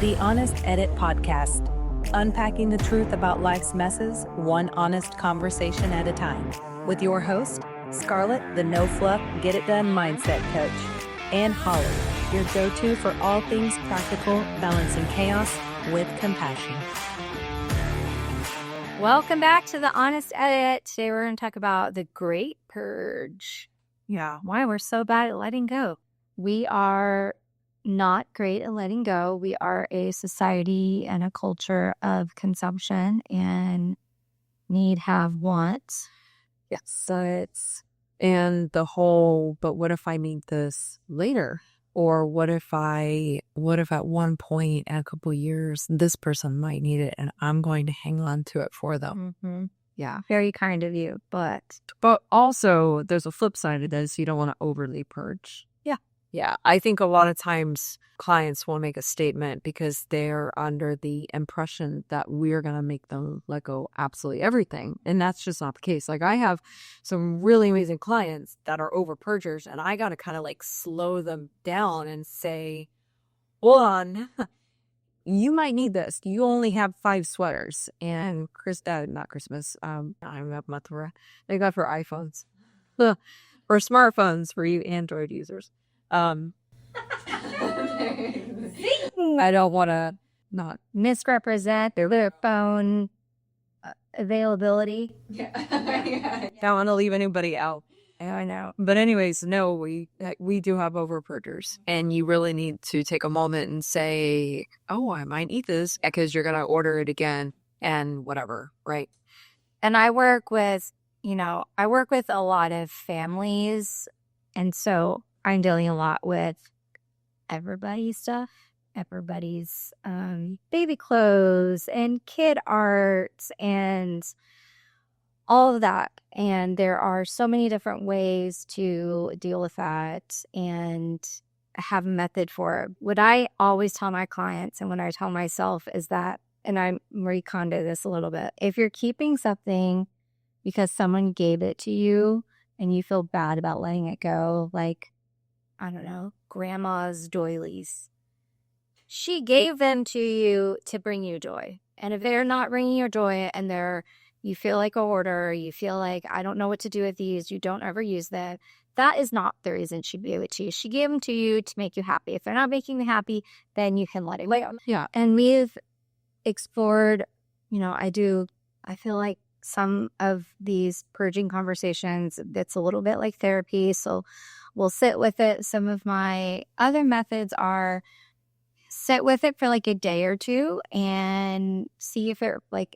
the Honest Edit Podcast, unpacking the truth about life's messes, one honest conversation at a time, with your host, Scarlett, the no-fluff, get-it-done mindset coach, and Holly, your go-to for all things practical, balancing chaos with compassion. Welcome back to the Honest Edit. Today we're going to talk about the Great Purge. Yeah, why we're so bad at letting go. We are not great at letting go. We are a society and a culture of consumption and need, have, want. Yes, so it's, and the whole, but what if I need this later? Or what if at one point in a couple of years, this person might need it and I'm going to hang on to it for them. Mm-hmm. Yeah, very kind of you, but also there's a flip side of this. You don't want to overly purge. Yeah, I think a lot of times clients will make a statement because they're under the impression that we're going to make them let go absolutely everything. And that's just not the case. Like, I have some really amazing clients that are over purgers, and I got to kind of like slow them down and say, hold on, you might need this. You only have 5 sweaters. And not Christmas. I'm a month for, they got for iPhones or smartphones for you Android users. I don't want to not misrepresent their phone availability. Don't want to leave anybody out. Yeah, I know. But anyways, no, we do have over purgers, and you really need to take a moment and say, oh, I might need this, because you're going to order it again and whatever, right? And I work with a lot of families, and so I'm dealing a lot with everybody's stuff, everybody's baby clothes and kid art and all of that. And there are so many different ways to deal with that and have a method for it. What I always tell my clients and what I tell myself is that, and I'm reconned this a little bit, if you're keeping something because someone gave it to you and you feel bad about letting it go, like, I don't know, grandma's doilies. She gave them to you to bring you joy. And if they're not bringing you joy and you feel like a hoarder, you feel like, I don't know what to do with these, you don't ever use them, that is not the reason she gave it to you. She gave them to you to make you happy. If they're not making you happy, then you can let it go. Yeah. And we've explored, I feel like some of these purging conversations, it's a little bit like therapy. So we'll sit with it. Some of my other methods are sit with it for like a day or two and see if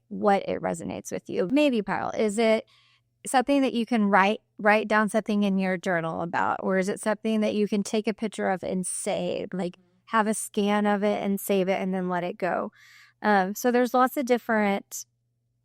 what it resonates with you. Maybe, Pyle, is it something that you can write down something in your journal about? Or is it something that you can take a picture of and save, like have a scan of it and save it and then let it go? So there's lots of different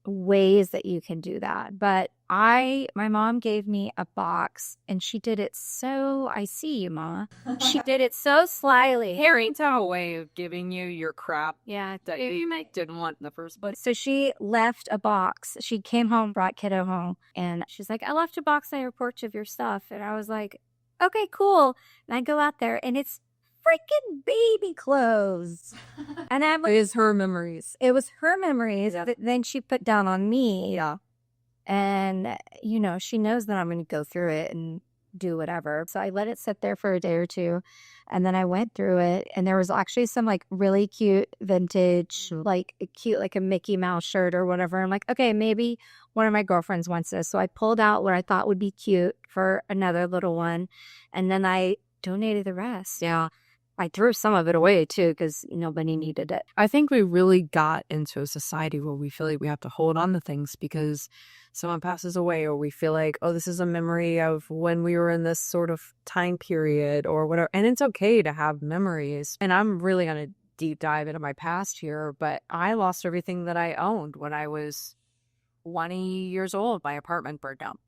ways that you can do that. But my mom gave me a box and she did it so, I see you, Ma. She did it so slyly. Harry's a way of giving you your crap. Yeah. That you didn't want in the first place. So she left a box. She came home, brought kiddo home, and she's like, I left a box on your porch of your stuff. And I was like, okay, cool. And I go out there and it's freaking baby clothes. And I'm like, it was her memories that then she put down on me. Yeah. And, she knows that I'm going to go through it and do whatever. So I let it sit there for a day or two. And then I went through it. And there was actually some like really cute vintage, like a Mickey Mouse shirt or whatever. I'm like, okay, maybe one of my girlfriends wants this. So I pulled out what I thought would be cute for another little one. And then I donated the rest. Yeah. I threw some of it away too because nobody needed it. I think we really got into a society where we feel like we have to hold on to things because someone passes away, or we feel like, oh, this is a memory of when we were in this sort of time period or whatever. And it's okay to have memories. And I'm really going to deep dive into my past here, but I lost everything that I owned when I was 20 years old. My apartment burned down.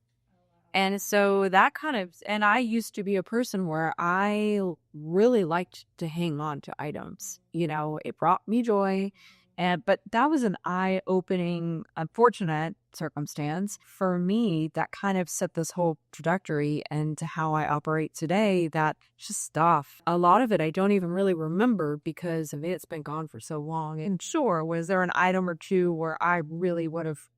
And so and I used to be a person where I really liked to hang on to items. It brought me joy. But that was an eye-opening, unfortunate circumstance for me that kind of set this whole trajectory into how I operate today. That just stuff. A lot of it I don't even really remember because it's been gone for so long. And sure, was there an item or two where I really would have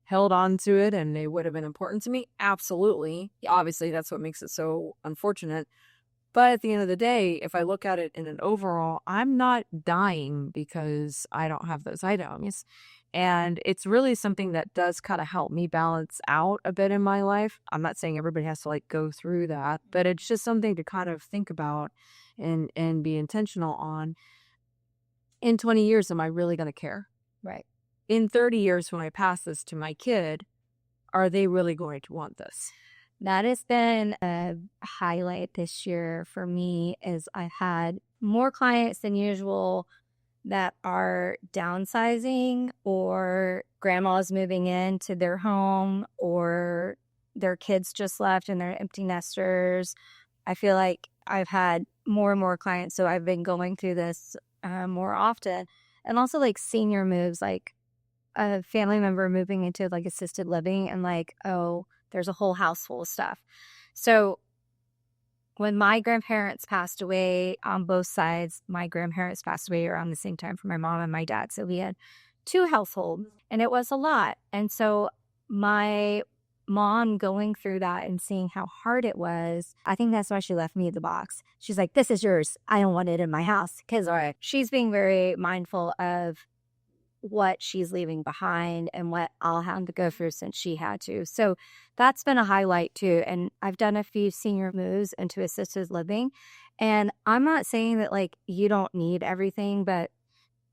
held on to it and it would have been important to me? Absolutely. Obviously, that's what makes it so unfortunate. But at the end of the day, if I look at it in an overall, I'm not dying because I don't have those items. And it's really something that does kind of help me balance out a bit in my life. I'm not saying everybody has to like go through that, but it's just something to kind of think about and be intentional on. In 20 years, am I really going to care? Right. In 30 years, when I pass this to my kid, are they really going to want this? That has been a highlight this year for me. Is I've had more clients than usual that are downsizing, or grandma's moving into their home, or their kids just left and they're empty nesters. I feel like I've had more and more clients, so I've been going through this more often. And also like senior moves, like a family member moving into like assisted living, and like, oh, there's a whole house full of stuff. So when my grandparents passed away on both sides, my grandparents passed away around the same time for my mom and my dad. So we had 2 households, and it was a lot. And so my mom going through that and seeing how hard it was, I think that's why she left me the box. She's like, this is yours. I don't want it in my house. Because she's being very mindful of what she's leaving behind and what I'll have to go through since she had to. So that's been a highlight too. And I've done a few senior moves into assisted living. And I'm not saying that like you don't need everything, but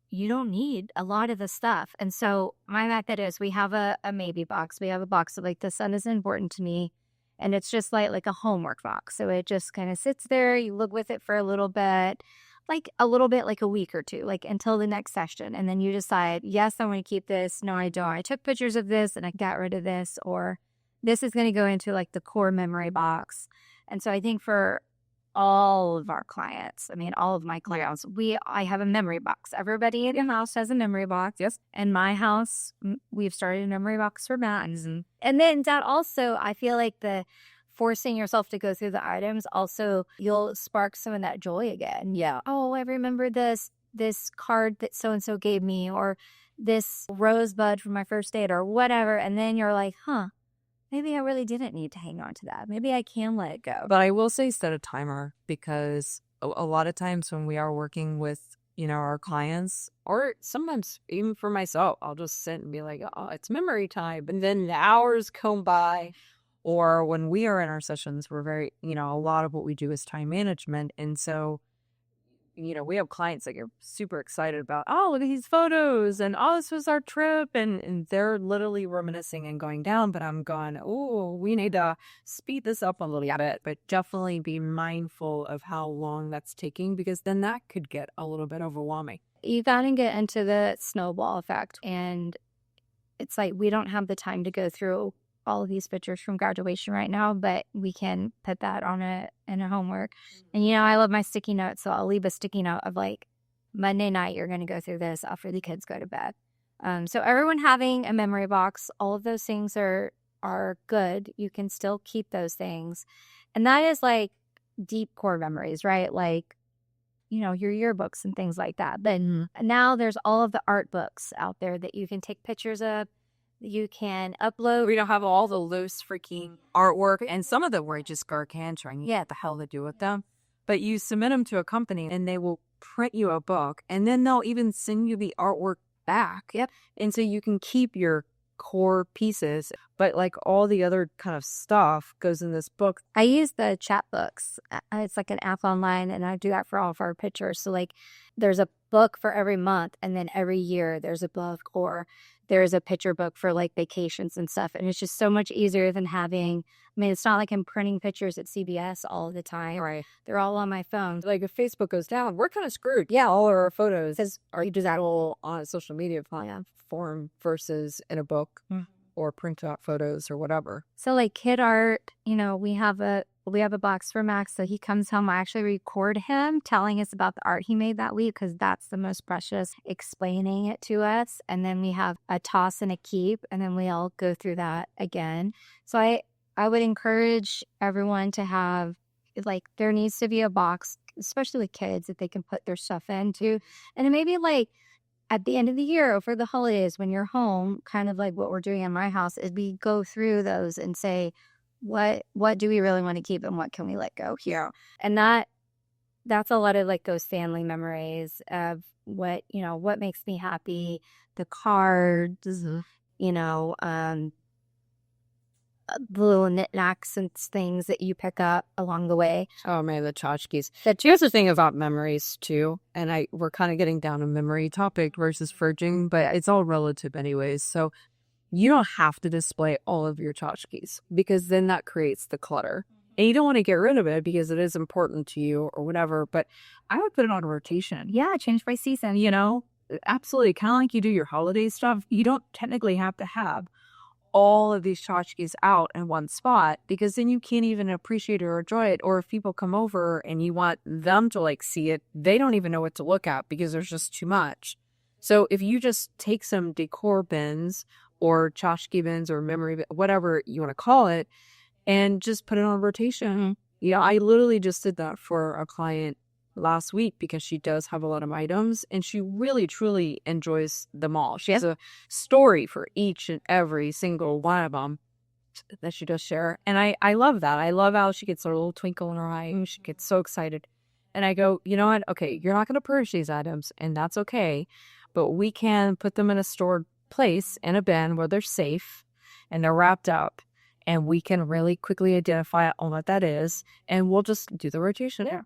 you don't need a lot of the stuff. And so my method is we have a maybe box. We have a box of like, the sun is important to me. And it's just like a homework box. So it just kind of sits there. You look with it for a little bit, like a week or two, like until the next session. And then you decide, yes, I want to keep this. No, I don't. I took pictures of this and I got rid of this, or this is going to go into like the core memory box. And so I think for all of our clients, all of my clients, I have a memory box. Everybody in the house has a memory box. Yes. In my house, we've started a memory box for Matt. And then that also, I feel like the forcing yourself to go through the items, also you'll spark some of that joy again. Yeah. Oh, I remember this card that so-and-so gave me, or this rosebud from my first date, or whatever. And then you're like, maybe I really didn't need to hang on to that. Maybe I can let it go. But I will say set a timer, because a lot of times when we are working with, our clients, or sometimes even for myself, I'll just sit and be like, oh, it's memory time. And then the hours come by. Or when we are in our sessions, we're very, a lot of what we do is time management. And so, we have clients that get super excited about, oh, look at these photos, and oh, this was our trip. And they're literally reminiscing and going down. But I'm going, oh, we need to speed this up a little bit, but definitely be mindful of how long that's taking, because then that could get a little bit overwhelming. You got to get into the snowball effect. And it's like, we don't have the time to go through all of these pictures from graduation right now, but we can put that on in a homework. And I love my sticky notes, so I'll leave a sticky note of like, Monday night you're going to go through this after the kids go to bed. So everyone having a memory box, all of those things are good. You can still keep those things, and that is like deep core memories, right? Like your yearbooks and things like that. But now there's all of the art books out there that you can take pictures of. You can upload. We don't have all the loose freaking artwork, and some of them were just gargantuan. Yeah, what the hell to do with them? But you submit them to a company, and they will print you a book, and then they'll even send you the artwork back. Yep. And so you can keep your core pieces, but like all the other kind of stuff goes in this book. I use the chat books. It's like an app online, and I do that for all of our pictures. So like there's a book for every month, and then every year there's a book, or there's a picture book for like vacations and stuff. And it's just so much easier than having, it's not like I'm printing pictures at CVS all the time. Right. They're all on my phone. Like if Facebook goes down, we're kind of screwed. Yeah, all our photos, or you do that all on a social media form versus in a book or print out photos or whatever. So like kid art, we have we have a box for Max. So he comes home. I actually record him telling us about the art he made that week because that's the most precious, explaining it to us. And then we have a toss and a keep, and then we all go through that again. So I would encourage everyone to have, like, there needs to be a box, especially with kids, that they can put their stuff into. And maybe like at the end of the year over the holidays when you're home, kind of like what we're doing in my house, is we go through those and say, what do we really want to keep and what can we let go here? And that's a lot of like those family memories of what makes me happy, the cards, the little knickknacks and things that you pick up along the way. Oh man, the tchotchkes. Here's the thing about memories too, and we're kind of getting down a memory topic versus purging, but it's all relative anyways. So you don't have to display all of your tchotchkes because then that creates the clutter. And you don't want to get rid of it because it is important to you or whatever, but I would put it on rotation. Yeah, change by season. Absolutely. Kind of like you do your holiday stuff. You don't technically have to have all of these tchotchkes out in one spot because then you can't even appreciate it or enjoy it. Or if people come over and you want them to like see it, they don't even know what to look at because there's just too much. So if you just take some decor bins or tchotchke bins or memory, whatever you want to call it, and just put it on rotation. Yeah, I literally just did that for a client last week because she does have a lot of items and she really truly enjoys them all. She has a story for each and every single one of them that she does share. And I love that. I love how she gets a little twinkle in her eye and she gets so excited. And I go, you know what? Okay, you're not going to purge these items and that's okay. But we can put them in a stored place in a bin where they're safe and they're wrapped up. And we can really quickly identify on what that is. And we'll just do the rotation there.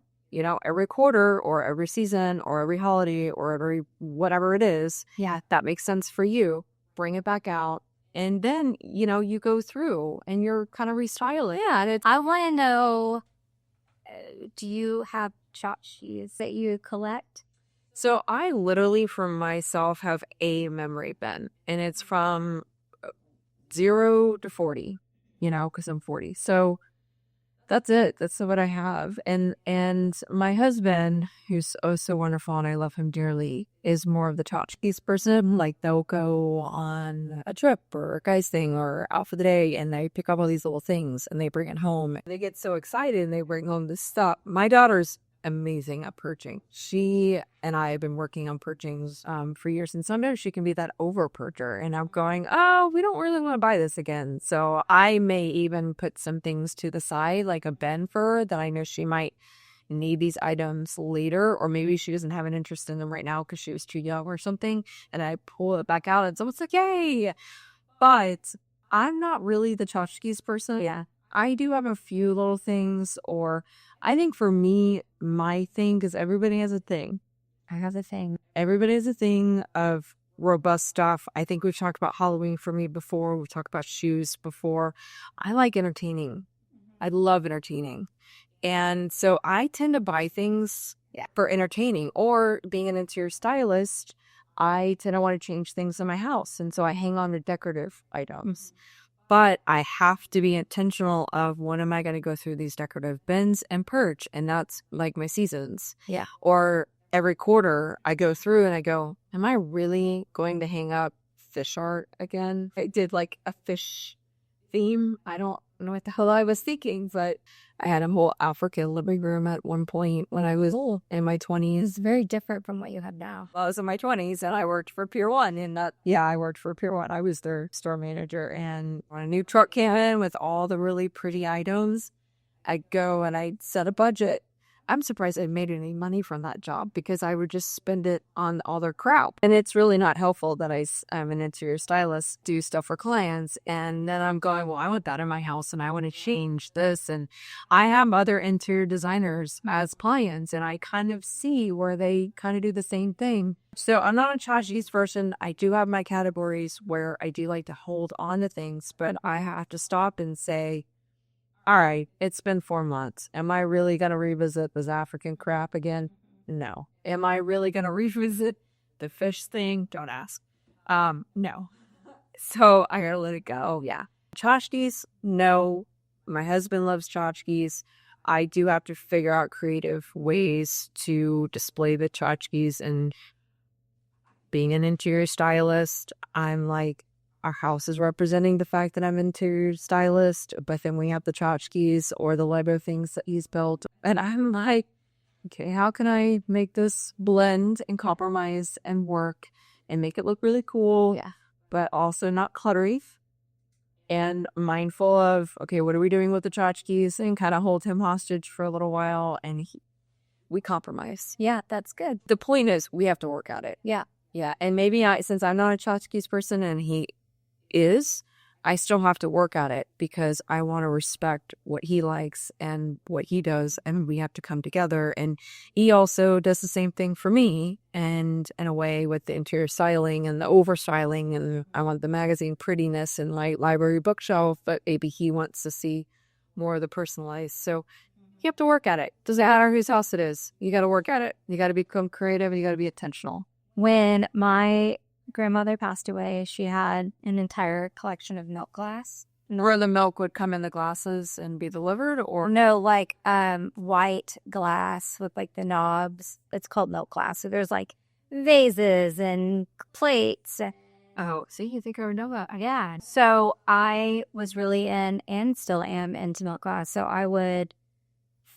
Every quarter or every season or every holiday or every whatever it is. Yeah. That makes sense for you. Bring it back out. And then, you go through and you're kind of restyling. Yeah. I want to know, do you have tchotchkes that you collect? So I literally for myself have a memory bin. And it's from 0 to 40. Because I'm 40. So that's it. That's what I have. And my husband, who's oh so wonderful and I love him dearly, is more of the tchotchkes person. Like they'll go on a trip or a guy's thing or out for the day and they pick up all these little things and they bring it home. They get so excited and they bring home this stuff. My daughter's amazing at purging. She and I have been working on purgings for years, and sometimes she can be that over-purger, and I'm going, oh, we don't really want to buy this again. So I may even put some things to the side, like a bin for her that I know she might need these items later, or maybe she doesn't have an interest in them right now because she was too young or something, and I pull it back out and someone's like, yay! But I'm not really the tchotchkes person. Yeah. I do have a few little things, or I think for me, my thing, because everybody has a thing. I have a thing. Everybody has a thing of robust stuff. I think we've talked about Halloween for me before. We've talked about shoes before. I like entertaining. I love entertaining. And so I tend to buy things for entertaining, or being an interior stylist, I tend to want to change things in my house. And so I hang on to decorative items. But I have to be intentional of when am I going to go through these decorative bins and purge. And that's like my seasons. Yeah. Or every quarter I go through and I go, am I really going to hang up fish art again? I did like a fish theme. I don't know what the hell I was thinking, but I had a whole Africa living room at one point when I was in my 20s. It's very different from what you have now. Well, I was in my 20s and I worked for Pier 1 I worked for Pier 1. I was their store manager, and when a new truck came in with all the really pretty items, I'd go and I'd set a budget. I'm surprised I made any money from that job because I would just spend it on all their crap. And it's really not helpful that I'm an interior stylist, do stuff for clients. And then I'm going, well, I want that in my house and I want to change this. And I have other interior designers as clients and I kind of see where they kind of do the same thing. So I'm not a tchotchkes person. I do have my categories where I do like to hold on to things, but I have to stop and say, all right, it's been 4 months. Am I really going to revisit this African crap again? No. Am I really going to revisit the fish thing? Don't ask. No. So I got to let it go. Yeah. Tchotchkes, no. My husband loves tchotchkes. I do have to figure out creative ways to display the tchotchkes. And being an interior stylist, I'm like, our house is representing the fact that I'm an interior stylist, but then we have the tchotchkes or the Lego things that he's built. And I'm like, okay, how can I make this blend and compromise and work and make it look really cool, but also not cluttery and mindful of, okay, what are we doing with the tchotchkes, and kind of hold him hostage for a little while, and we compromise. Yeah, that's good. The point is we have to work at it. Yeah. Yeah, and maybe since I'm not a tchotchkes person and he is, I still have to work at it because I want to respect what he likes and what he does, and we have to come together. And he also does the same thing for me, and in a way with the interior styling and the over styling, and I want the magazine prettiness and like library bookshelf, but maybe he wants to see more of the personalized. So you have to work at it. Doesn't matter whose house it is. You got to work at it. You got to become creative and you got to be intentional. When my grandmother passed away, she had an entire collection of milk glass. Where the milk would come in the glasses and be delivered, or no, like white glass with like the knobs. It's called milk glass. So there's like vases and plates. Oh, see, you think I would know that? Yeah. So I was really in, and still am, into milk glass. So I would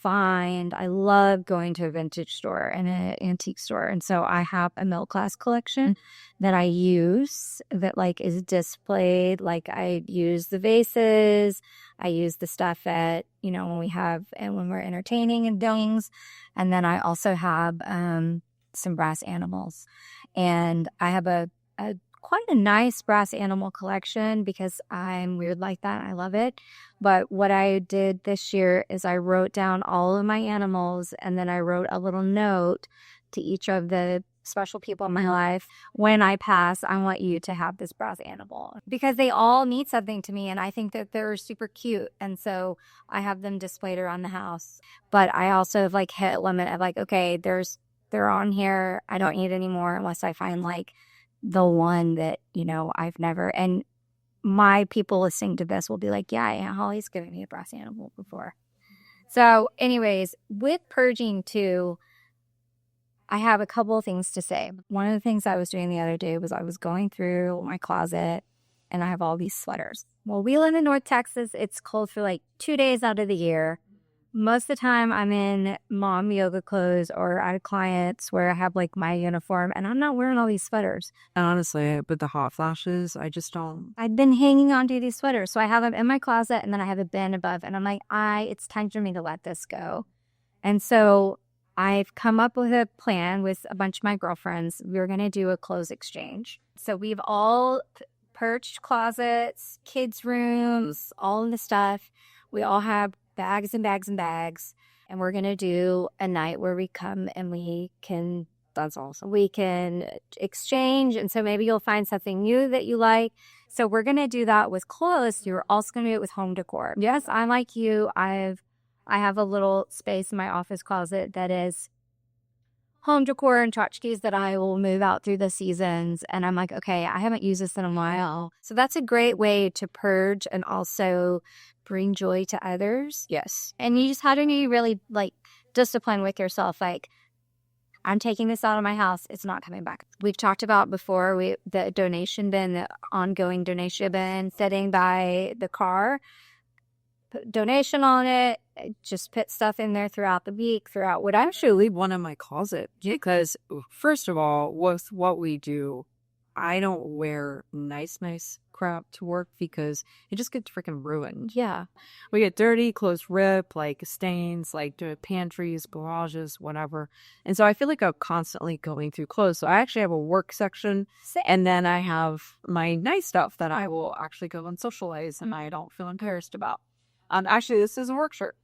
I love going to a vintage store and an antique store. And so I have a milk glass collection that I use that like is displayed. Like I use the vases, I use the stuff at, when we have, and when we're entertaining and things. And then I also have some brass animals. And I have a quite a nice brass animal collection because I'm weird like that. I love it. But what I did this year is I wrote down all of my animals, and then I wrote a little note to each of the special people in my life. When I pass, I want you to have this brass animal, because they all mean something to me, and I think that they're super cute. And so I have them displayed around the house. But I also have like hit a limit of like, okay, they're on here. I don't need any more unless I find like the one that, I've never, and my people listening to this will be like, yeah, Aunt Holly's given me a brass animal before. So anyways, with purging too, I have a couple of things to say. One of the things I was doing the other day was I was going through my closet and I have all these sweaters. Well, we live in North Texas. It's cold for like 2 days out of the year. Most of the time I'm in mom yoga clothes or at clients where I have like my uniform, and I'm not wearing all these sweaters. And honestly, with the hot flashes, I just don't. I've been hanging on to these sweaters. So I have them in my closet, and then I have a bin above, and I'm like, it's time for me to let this go. And so I've come up with a plan with a bunch of my girlfriends. We're going to do a clothes exchange. So we've all purged closets, kids' rooms, all of the stuff. We all have bags and bags and bags, and we're gonna do a night where we come and we can, that's awesome, we can exchange. And so maybe you'll find something new that you like. So we're gonna do that with clothes. You're also gonna do it with home decor. Yes, I'm like you. I have a little space in my office closet that is home decor and tchotchkes that I will move out through the seasons. And I'm like, okay, I haven't used this in a while. So that's a great way to purge and also bring joy to others. Yes. And you just have to be really like disciplined with yourself. Like, I'm taking this out of my house. It's not coming back. We've talked about before the donation bin, the ongoing donation bin sitting by the car. Put donation on it. Just put stuff in there throughout the week, throughout what I actually leave one in my closet because, first of all, with what we do, I don't wear nice crap to work because it just gets freaking ruined. Yeah. We get dirty, clothes rip, like stains, like the pantries, garages, whatever. And so I feel like I'm constantly going through clothes. So I actually have a work section, and then I have my nice stuff that I will actually go and socialize and I don't feel embarrassed about. Actually, this is a work shirt.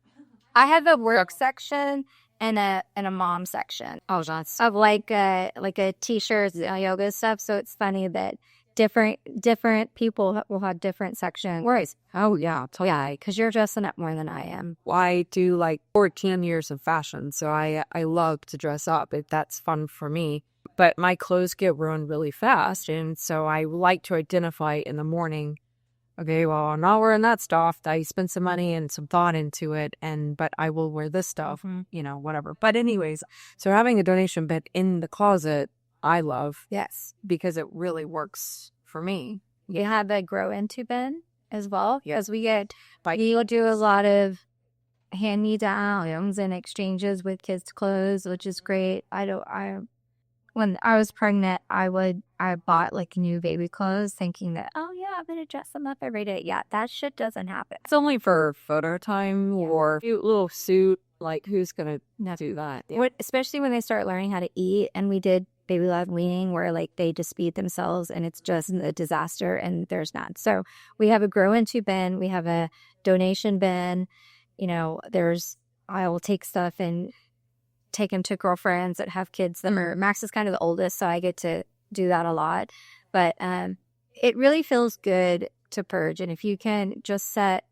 I have a work section and a mom section. Oh, that's of like a t-shirts, yoga stuff. So it's funny that different people will have different sections. Right. Oh yeah, totally. Yeah, because you're dressing up more than I am. I do like 14 years of fashion, so I love to dress up. That's fun for me. But my clothes get ruined really fast, and so I like to identify in the morning okay, well, I'm not wearing that stuff. I spent some money and some thought into it, but I will wear this stuff, whatever. But anyways, so having a donation bin in the closet, I love. Yes. Because it really works for me. You have a grow into bin as well. Yes. You'll do a lot of hand-me-downs and exchanges with kids' clothes, which is great. When I was pregnant, I bought like new baby clothes thinking that, oh yeah, I'm going to dress them up every day. Yeah, that shit doesn't happen. It's only for photo time or a cute little suit. Like, who's going to do that? Yeah. Especially when they start learning how to eat. And we did baby led weaning where like they just feed themselves and it's just a disaster and there's none. So we have a grow into bin. We have a donation bin. I will take stuff and take them to girlfriends that have kids. Max is kind of the oldest, so I get to do that a lot. But it really feels good to purge. And if you can just set,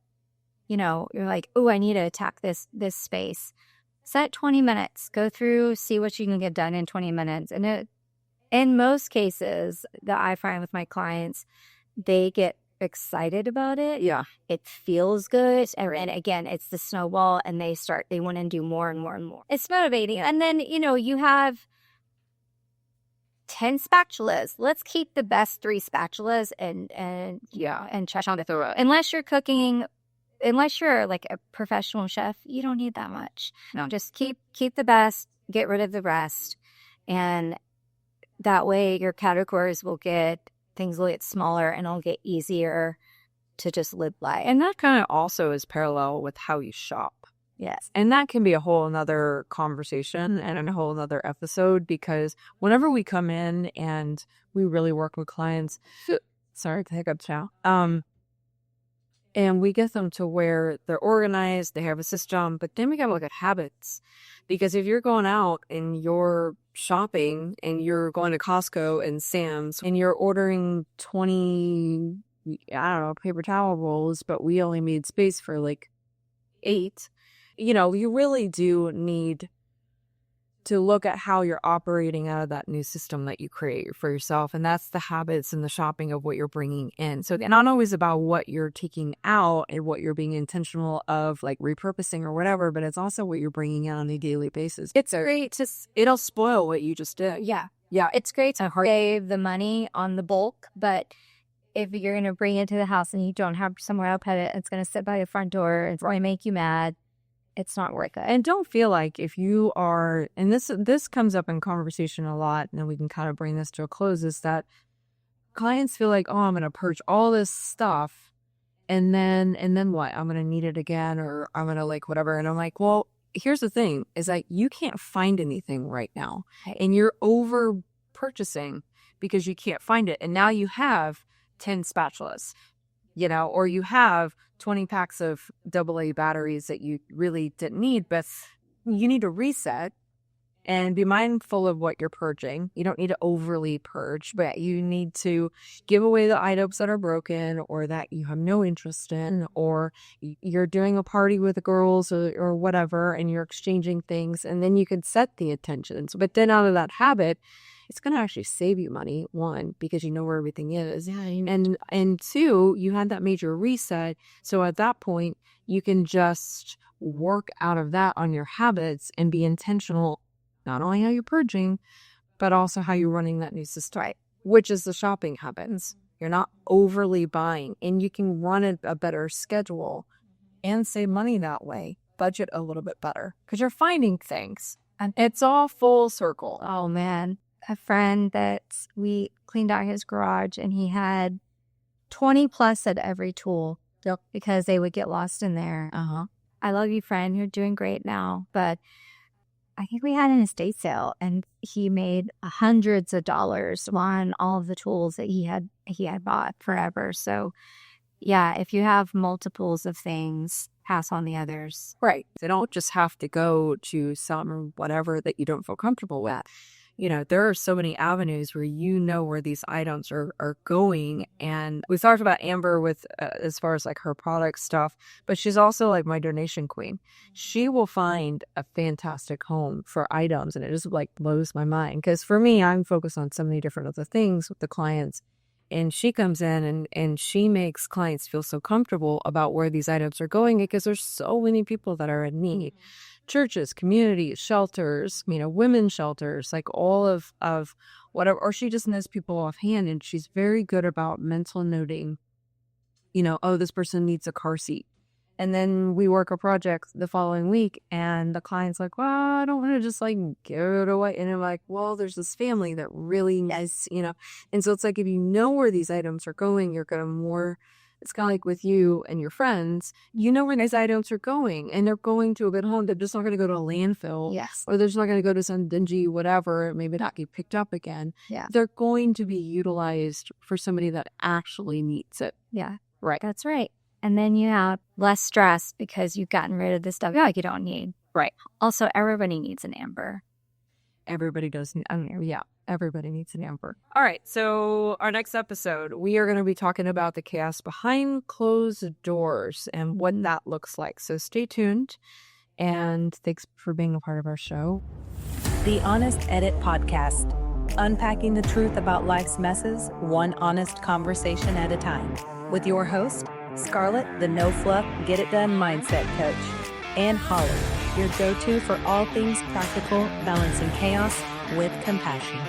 you're like, oh, I need to attack this space. Set 20 minutes. Go through, see what you can get done in 20 minutes. And in most cases that I find with my clients, they get excited about it. Yeah. It feels good. And again, it's the snowball and they want to do more and more and more. It's motivating. And then, you have 10 spatulas. Let's keep the best 3 spatulas and check on the throw. Unless you're like a professional chef, you don't need that much. No, just keep the best, get rid of the rest. And that way your categories things will get smaller and it'll get easier to just live by. And that kind of also is parallel with how you shop. Yes. And that can be a whole another conversation and a whole another episode, because whenever we come in and we really work with clients, sorry, hiccups now, and we get them to where they're organized, they have a system, but then we got to look at habits. Because if you're going out and you're shopping and you're going to Costco and Sam's and you're ordering 20, paper towel rolls, but we only made space for like 8, you really do need to look at how you're operating out of that new system that you create for yourself. And that's the habits and the shopping of what you're bringing in. So it's not always about what you're taking out and what you're being intentional of, like repurposing or whatever, but it's also what you're bringing in on a daily basis. It's great it'll spoil what you just did. Yeah. Yeah. It's great to save the money on the bulk, but if you're going to bring it to the house and you don't have somewhere to put it, it's going to sit by your front door. It's going to make you mad. It's not worth it. And don't feel like if you are, and this comes up in conversation a lot, and then we can kind of bring this to a close, is that clients feel like, oh, I'm going to purge all this stuff and then what? I'm going to need it again, or I'm going to like whatever. And I'm like, well, here's the thing is that you can't find anything right now. Right. And you're over purchasing because you can't find it. And now you have 10 spatulas, or you have 20 packs of AA batteries that you really didn't need, but you need to reset and be mindful of what you're purging. You don't need to overly purge, but you need to give away the items that are broken or that you have no interest in, or you're doing a party with the girls or whatever, and you're exchanging things, and then you can set the intentions. But then out of that habit, it's going to actually save you money, 1, because you know where everything is. Yeah, and 2, you had that major reset. So at that point, you can just work out of that on your habits and be intentional, not only how you're purging, but also how you're running that new system, right, which is the shopping habits. You're not overly buying, and you can run a better schedule and save money that way, budget a little bit better, because you're finding things. And it's all full circle. Oh, man. A friend that we cleaned out his garage and he had 20 plus at every tool. Yep. Because they would get lost in there. I love you, friend. You're doing great now. But I think we had an estate sale and he made hundreds of dollars on all of the tools that he had bought forever. So yeah, if you have multiples of things, pass on the others. Right. They don't just have to go to some whatever that you don't feel comfortable with. There are so many avenues where where these items are going. And we talked about Amber with as far as like her product stuff, but she's also like my donation queen. She will find a fantastic home for items, and it just like blows my mind. Because for me, I'm focused on so many different other things with the clients. And she comes in and she makes clients feel so comfortable about where these items are going because there's so many people that are in need. Churches, communities, shelters, women's shelters, like all of whatever. Or she just knows people offhand, and she's very good about mental noting, oh, this person needs a car seat. And then we work a project the following week, and the client's like, well, I don't want to just give it away. And I'm like, well, there's this family that really needs, And so it's like, if you know where these items are going, you're going to it's kind of like with you and your friends, where these items are going, and they're going to a good home. They're just not going to go to a landfill. Yes. Or they're just not going to go to some dingy whatever, maybe not get picked up again. Yeah. They're going to be utilized for somebody that actually needs it. Yeah. Right. That's right. And then you have less stress because you've gotten rid of the stuff you don't need. Right. Also, everybody needs an amber. Everybody does. Everybody needs an amber. All right. So our next episode, we are going to be talking about the chaos behind closed doors and what that looks like. So stay tuned. And thanks for being a part of our show. The Honest Edit Podcast. Unpacking the truth about life's messes, one honest conversation at a time. With your host, Scarlett, the no-fluff, get-it-done mindset coach, and Holly, your go-to for all things practical, balancing chaos with compassion.